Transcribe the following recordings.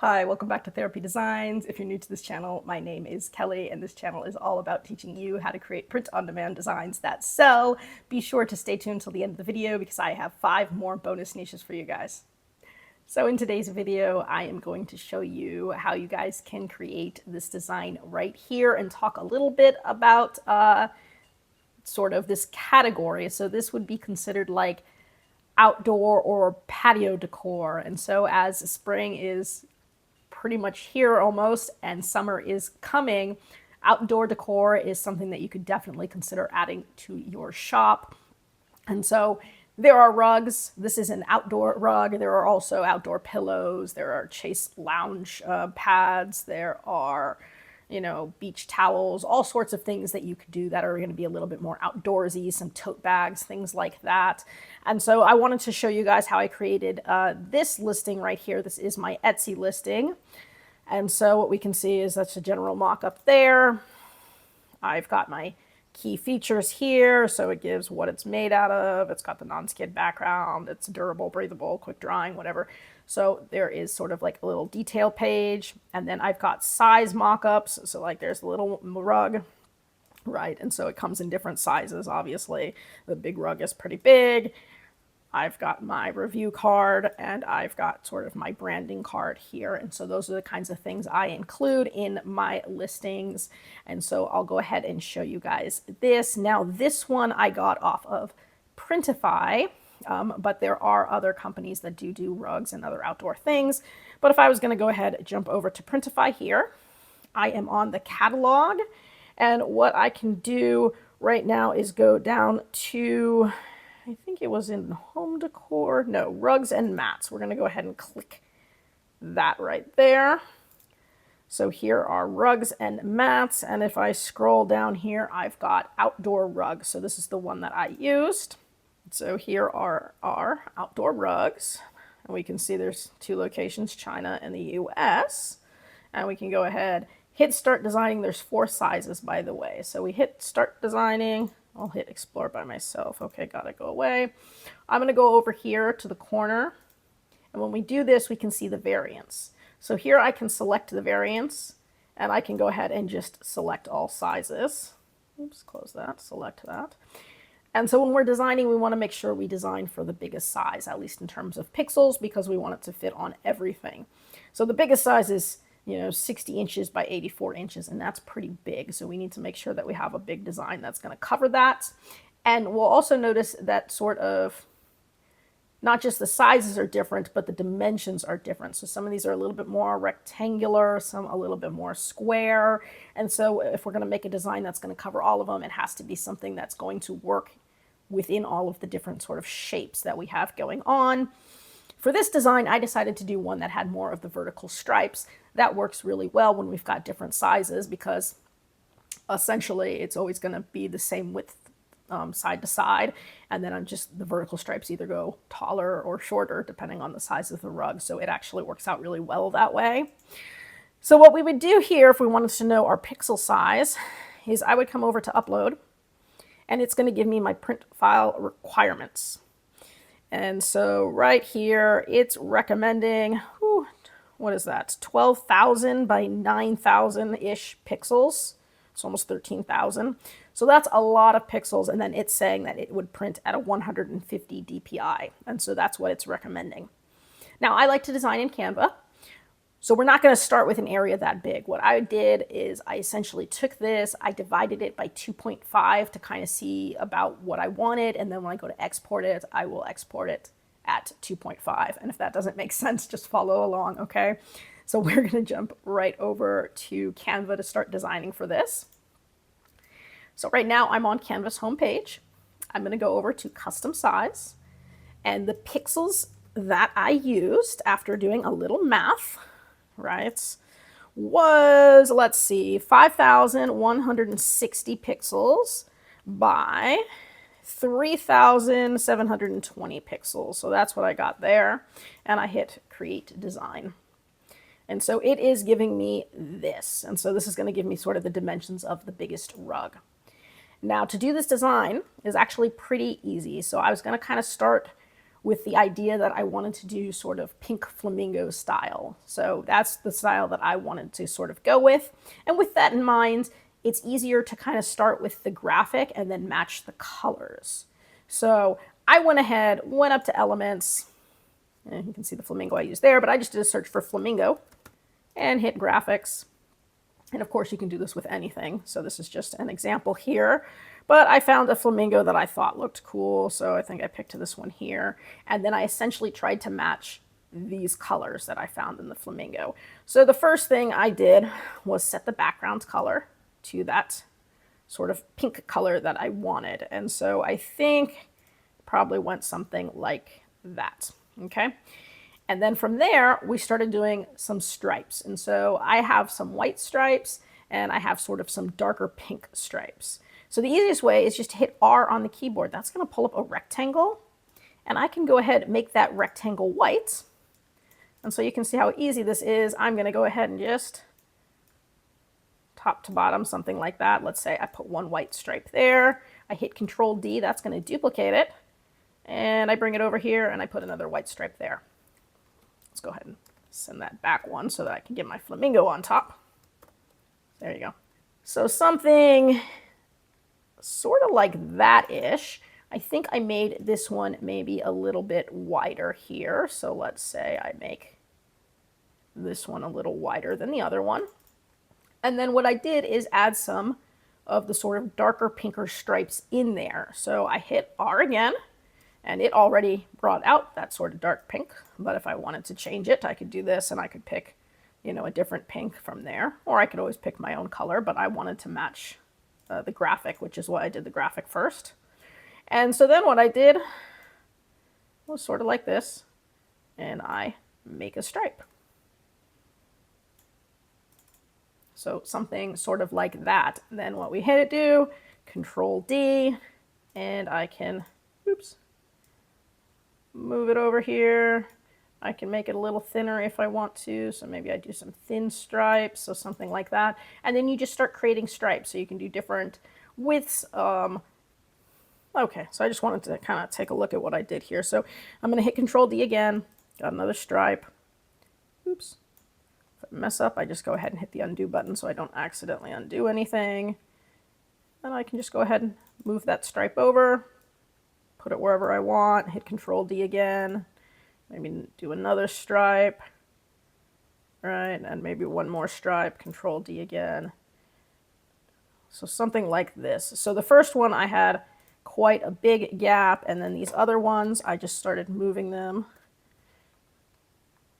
Hi, welcome back to Therapy Designs. If you're new to this channel, my name is Kelly, and this channel is all about teaching you how to create print-on-demand designs that sell. Be sure to stay tuned till the end of the video because I have 5 more bonus niches for you guys. So in today's video, I am going to show you how you guys can create this design right here and talk a little bit about sort of this category. So this would be considered like outdoor or patio decor. And so as spring is pretty much here almost and summer is coming, outdoor decor is something that you could definitely consider adding to your shop. And so there are rugs. This is an outdoor rug. There are also outdoor pillows. There are chase lounge pads. There are, beach towels, all sorts of things that you could do that are going to be a little bit more outdoorsy, some tote bags, things like that. And so I wanted to show you guys how I created this listing right here. This is my Etsy listing. And so what we can see is that's a general mock-up there. I've got my key features here, so it gives what it's made out of. It's got the non-skid background. It's durable, breathable, quick drying, whatever. So there is sort of like a little detail page, and then I've got size mock-ups. So like there's the little rug, right? And so it comes in different sizes, obviously. The big rug is pretty big. I've got my review card and I've got sort of my branding card here. And so those are the kinds of things I include in my listings. And so I'll go ahead and show you guys this. Now this one I got off of Printify, but there are other companies that do rugs and other outdoor things. But if I was going to go ahead and jump over to Printify here, I am on the catalog. And what I can do right now is go down to, I think it was in home decor. No, rugs and mats. We're going to go ahead and click that right there. So here are rugs and mats. And if I scroll down here, I've got outdoor rugs. So this is the one that I used. So here are our outdoor rugs. And we can see there's 2 locations, China and the US. And we can go ahead, hit start designing. There's 4 sizes, by the way. So we hit start designing. I'll hit explore by myself. Okay, gotta go away. I'm gonna go over here to the corner. And when we do this, we can see the variants. So here I can select the variants and I can go ahead and just select all sizes. Oops, close that, select that. And so when we're designing, we wanna make sure we design for the biggest size, at least in terms of pixels, because we want it to fit on everything. So the biggest size is 60 inches by 84 inches, and that's pretty big. So we need to make sure that we have a big design that's going to cover that. And we'll also notice that sort of, not just the sizes are different, but the dimensions are different. So some of these are a little bit more rectangular, some a little bit more square. And so if we're going to make a design that's going to cover all of them, it has to be something that's going to work within all of the different sort of shapes that we have going on. For this design, I decided to do one that had more of the vertical stripes. That works really well when we've got different sizes because essentially it's always going to be the same width side to side. And then the vertical stripes either go taller or shorter depending on the size of the rug. So it actually works out really well that way. So what we would do here if we wanted to know our pixel size is I would come over to upload and it's going to give me my print file requirements. And so right here, it's recommending, what is that? 12,000 by 9,000-ish pixels. It's almost 13,000. So that's a lot of pixels. And then it's saying that it would print at a 150 DPI. And so that's what it's recommending. Now, I like to design in Canva. So we're not going to start with an area that big. What I did is I essentially took this, I divided it by 2.5 to kind of see about what I wanted. And then when I go to export it, I will export it at 2.5. And if that doesn't make sense, just follow along, okay? So we're going to jump right over to Canva to start designing for this. So right now I'm on Canva's homepage. I'm going to go over to custom size. And the pixels that I used after doing a little math, right, was, let's see, 5,160 pixels by 3,720 pixels. So that's what I got there. And I hit create design. And so it is giving me this. And so this is going to give me sort of the dimensions of the biggest rug. Now to do this design is actually pretty easy. So I was going to kind of start with the idea that I wanted to do sort of pink flamingo style. So that's the style that I wanted to sort of go with. And with that in mind, it's easier to kind of start with the graphic and then match the colors. So I went ahead, went up to elements, and you can see the flamingo I used there, but I just did a search for flamingo and hit graphics. And of course you can do this with anything. So this is just an example here, but I found a flamingo that I thought looked cool. So I think I picked this one here. And then I essentially tried to match these colors that I found in the flamingo. So the first thing I did was set the background color to that sort of pink color that I wanted. And so I think probably went something like that. Okay. And then from there, we started doing some stripes. And so I have some white stripes and I have sort of some darker pink stripes. So the easiest way is just to hit R on the keyboard. That's going to pull up a rectangle. And I can go ahead and make that rectangle white. And so you can see how easy this is. I'm going to go ahead and just top to bottom, something like that. Let's say I put one white stripe there. I hit Control D. That's going to duplicate it. And I bring it over here and I put another white stripe there. Let's go ahead and send that back one so that I can get my flamingo on top. There you go. So something sort of like that-ish. I think I made this one maybe a little bit wider here. So let's say I make this one a little wider than the other one. And then what I did is add some of the sort of darker pinker stripes in there. So I hit R again. And it already brought out that sort of dark pink. But if I wanted to change it, I could do this and I could pick, you know, a different pink from there. Or I could always pick my own color, but I wanted to match the graphic, which is why I did the graphic first. And so then what I did was sort of like this. And I make a stripe. So something sort of like that. And then what we hit do, Control D, and I can, oops, move it over here. I can make it a little thinner if I want to. So maybe I do some thin stripes, so something like that. And then you just start creating stripes. So you can do different widths. Okay, so I just wanted to kind of take a look at what I did here. So I'm going to hit Control D again. Got another stripe. Oops. If I mess up, I just go ahead and hit the undo button so I don't accidentally undo anything. And I can just go ahead and move that stripe over. Put it wherever I want, hit Control D again, maybe do another stripe, right, and maybe one more stripe, Control D again. So something like this. So the first one I had quite a big gap, and then these other ones, I just started moving them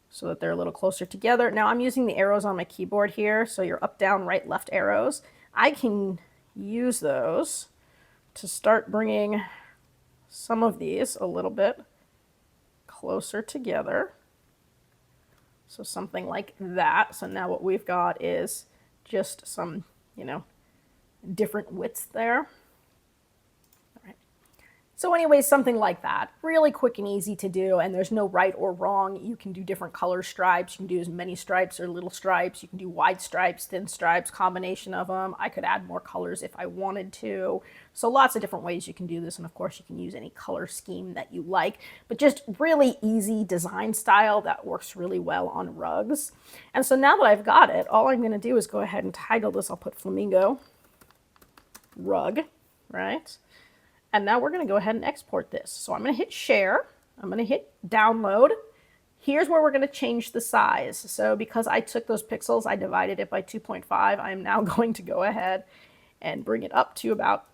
so that they're a little closer together. Now I'm using the arrows on my keyboard here, so your up, down, right, left arrows. I can use those to start bringing some of these a little bit closer together. So something like that. So now what we've got is just some, you know, different widths there. All right. So anyways, something like that. Really quick and easy to do, and there's no right or wrong. You can do different color stripes. You can do as many stripes or little stripes. You can do wide stripes, thin stripes, combination of them. I could add more colors if I wanted to. So lots of different ways you can do this, and of course you can use any color scheme that you like, but just really easy design style that works really well on rugs. And so now that I've got it, all I'm going to do is go ahead and title this. I'll put Flamingo Rug, right? And now we're going to go ahead and export this. So I'm going to hit share. I'm going to hit download. Here's where we're going to change the size. So because I took those pixels, I divided it by 2.5. I'm now going to go ahead and bring it up to about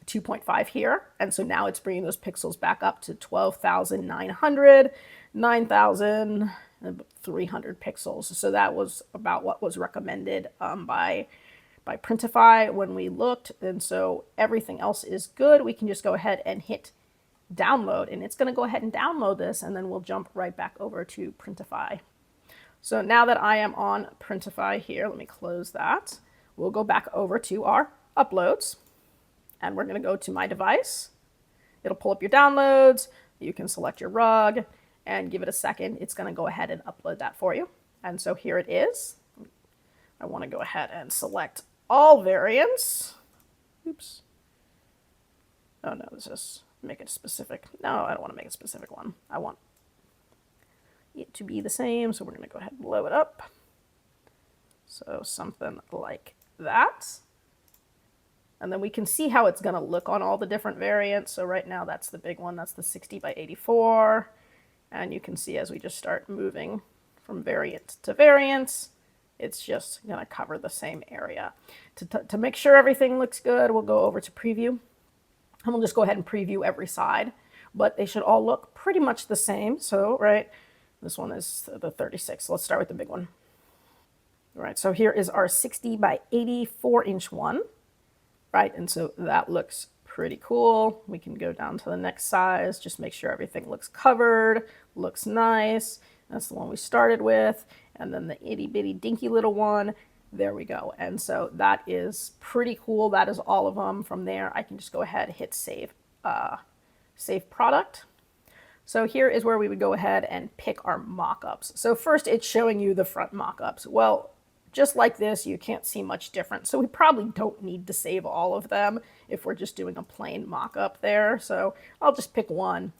2.5 here. And so now it's bringing those pixels back up to 12,900, 9,300 pixels. So that was about what was recommended by Printify when we looked. And so everything else is good. We can just go ahead and hit download, and it's going to go ahead and download this, and then we'll jump right back over to Printify. So now that I am on Printify here, let me close that. We'll go back over to our uploads, and we're going to go to my device. It'll pull up your downloads. You can select your rug and give it a second. It's going to go ahead and upload that for you. And so here it is. I want to go ahead and select all variants. Oops. Oh no, this is make it specific. No, I don't want to make a specific one. I want it to be the same, so we're going to go ahead and blow it up. So something like that. And then we can see how it's going to look on all the different variants. So right now that's the big one. That's the 60 by 84. And you can see as we just start moving from variant to variant, it's just going to cover the same area. To make sure everything looks good, we'll go over to preview. And we'll just go ahead and preview every side. But they should all look pretty much the same. So, right, this one is the 36. Let's start with the big one. All right, so here is our 60 by 84 inch one. Right, and so that looks pretty cool. We can go down to the next size, just make sure everything looks covered, looks nice. That's the one we started with. And then the itty bitty dinky little one, there we go. And so that is pretty cool. That is all of them. From there, I can just go ahead and hit save, save product. So here is where we would go ahead and pick our mockups. So first it's showing you the front mockups. Well, just like this, you can't see much different. So we probably don't need to save all of them if we're just doing a plain mock-up there. So I'll just pick one.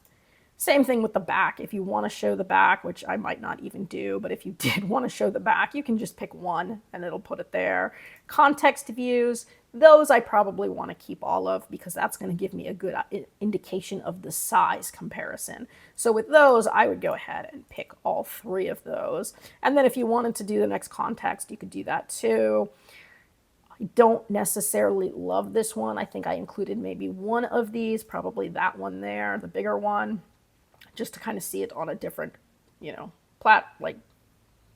Same thing with the back. If you want to show the back, which I might not even do, but if you did want to show the back, you can just pick one and it'll put it there. Context views, those I probably want to keep all of because that's going to give me a good indication of the size comparison. So with those, I would go ahead and pick all three of those. And then if you wanted to do the next context, you could do that too. I don't necessarily love this one. I think I included maybe one of these, probably that one there, the bigger one, just to kind of see it on a different,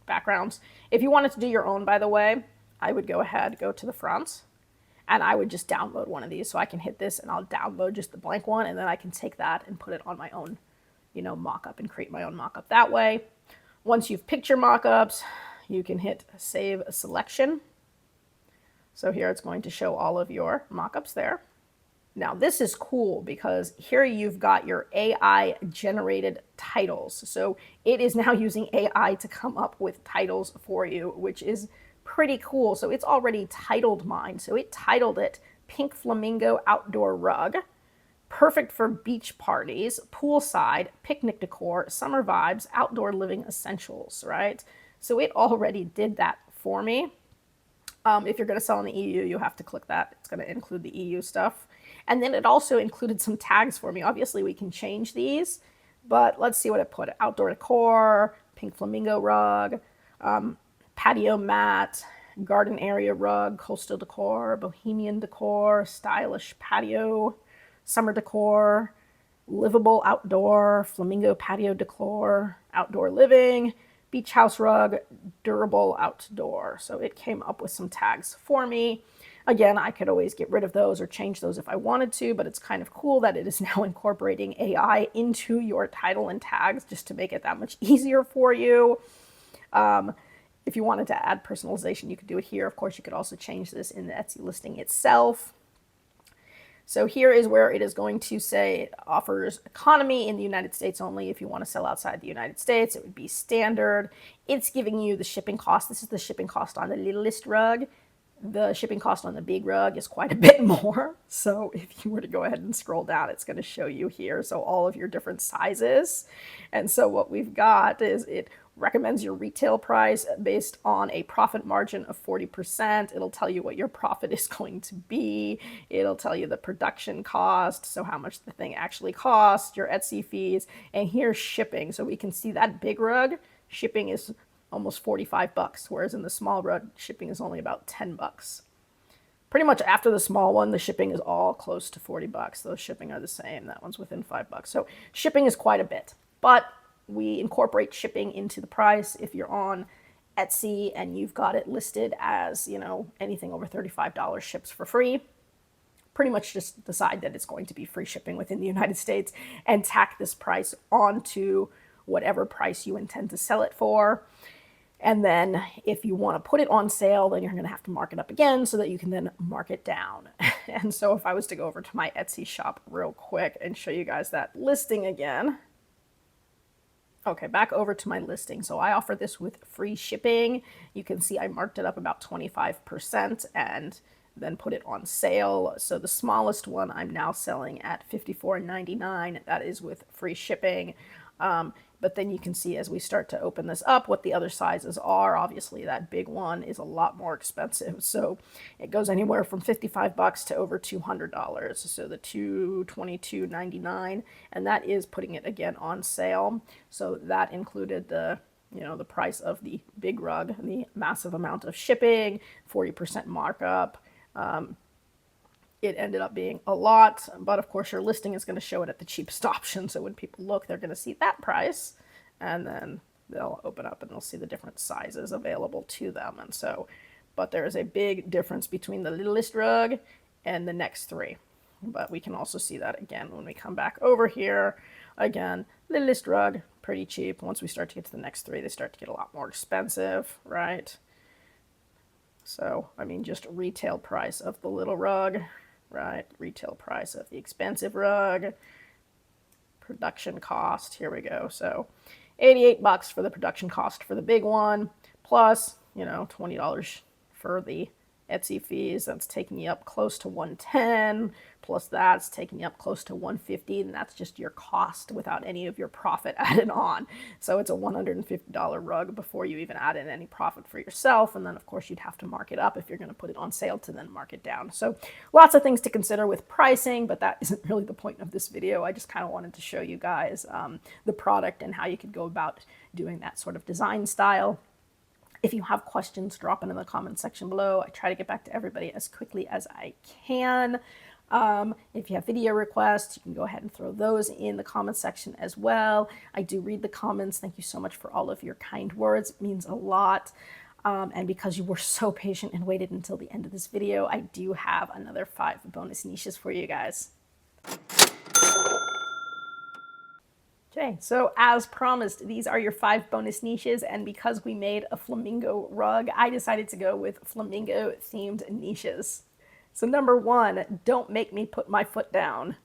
backgrounds. If you wanted to do your own, by the way, I would go ahead, go to the front, and I would just download one of these. So I can hit this and I'll download just the blank one, and then I can take that and put it on my own, mock-up and create my own mock-up that way. Once you've picked your mock-ups, you can hit save a selection. So here it's going to show all of your mock-ups there. Now this is cool because here you've got your AI generated titles. So it is now using AI to come up with titles for you, which is pretty cool. So it's already titled mine. So it titled it Pink Flamingo Outdoor Rug. Perfect for beach parties, poolside, picnic decor, summer vibes, outdoor living essentials, right? So it already did that for me. If you're going to sell in the EU, you have to click that. It's going to include the EU stuff. And then it also included some tags for me. Obviously, we can change these, but let's see what it put. Outdoor decor, pink flamingo rug, patio mat, garden area rug, coastal decor, bohemian decor, stylish patio, summer decor, livable outdoor, flamingo patio decor, outdoor living, beach house rug, durable outdoor. So it came up with some tags for me. Again, I could always get rid of those or change those if I wanted to, but it's kind of cool that it is now incorporating AI into your title and tags just to make it that much easier for you. If you wanted to add personalization, you could do it here. Of course, you could also change this in the Etsy listing itself. So here is where it is going to say it offers economy in the United States only. If you want to sell outside the United States, it would be standard. It's giving you the shipping cost. This is the shipping cost on the littlest rug. The shipping cost on the big rug is quite a bit more. So if you were to go ahead and scroll down, it's going to show you here. So all of your different sizes. And so what we've got is it recommends your retail price based on a profit margin of 40%. It'll tell you what your profit is going to be. It'll tell you the production cost, so how much the thing actually costs, your Etsy fees, and here's shipping. So we can see that big rug, shipping is almost 45 bucks, whereas in the small rug, shipping is only about 10 bucks. Pretty much after the small one, the shipping is all close to 40 bucks. Those shipping are the same. That one's within 5 bucks. So shipping is quite a bit, but we incorporate shipping into the price. If you're on Etsy and you've got it listed as, anything over $35 ships for free, pretty much just decide that it's going to be free shipping within the United States and tack this price onto whatever price you intend to sell it for. And then if you want to put it on sale, then you're going to have to mark it up again so that you can then mark it down. And so if I was to go over to my Etsy shop real quick and show you guys that listing again. Okay, back over to my listing. So I offer this with free shipping. You can see I marked it up about 25%, and then put it on sale. So the smallest one I'm now selling at $54.99. That is with free shipping. But then you can see as we start to open this up what the other sizes are. Obviously that big one is a lot more expensive. So it goes anywhere from $55 to over $200. So the $222.99, and that is putting it again on sale. So that included the the price of the big rug, the massive amount of shipping, 40% markup. It ended up being a lot, but of course your listing is going to show it at the cheapest option. So when people look, they're going to see that price, and then they'll open up and they'll see the different sizes available to them. And so, but there is a big difference between the littlest rug and the next three. But we can also see that again when we come back over here. Again, littlest rug, pretty cheap. Once we start to get to the next three, they start to get a lot more expensive, right? So, I mean, just retail price of the little rug, right? Retail price of the expensive rug, production cost, here we go. So $88 for the production cost for the big one, plus, $20 for the Etsy fees. That's taking you up close to $110, plus that's taking you up close to $150, and that's just your cost without any of your profit added on. So it's a $150 rug before you even add in any profit for yourself, and then of course you'd have to mark it up if you're going to put it on sale to then mark it down. So lots of things to consider with pricing, but that isn't really the point of this video. I just kind of wanted to show you guys the product and how you could go about doing that sort of design style. If you have questions, drop them in the comment section below. I try to get back to everybody as quickly as I can. If you have video requests, you can go ahead and throw those in the comment section as well. I do read the comments. Thank you so much for all of your kind words. It means a lot. And because you were so patient and waited until the end of this video, I do have another 5 bonus niches for you guys. Okay, so as promised, these are your 5 bonus niches, and because we made a flamingo rug, I decided to go with flamingo themed niches. So number 1, don't make me put my foot down.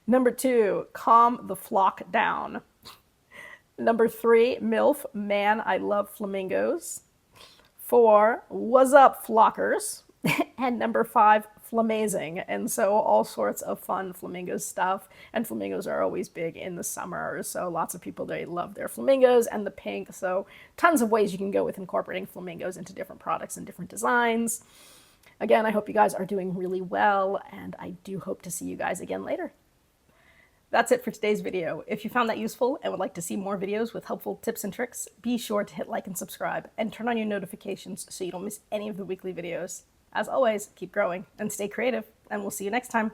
Number 2, calm the flock down. Number 3, MILF, man, I love flamingos. 4, what's up, flockers? And number 5, flamazing. And so all sorts of fun flamingo stuff. And flamingos are always big in the summer. So lots of people, they love their flamingos and the pink. So tons of ways you can go with incorporating flamingos into different products and different designs. Again, I hope you guys are doing really well, and I do hope to see you guys again later. That's it for today's video. If you found that useful and would like to see more videos with helpful tips and tricks, be sure to hit like and subscribe and turn on your notifications so you don't miss any of the weekly videos. As always, keep growing and stay creative, and we'll see you next time.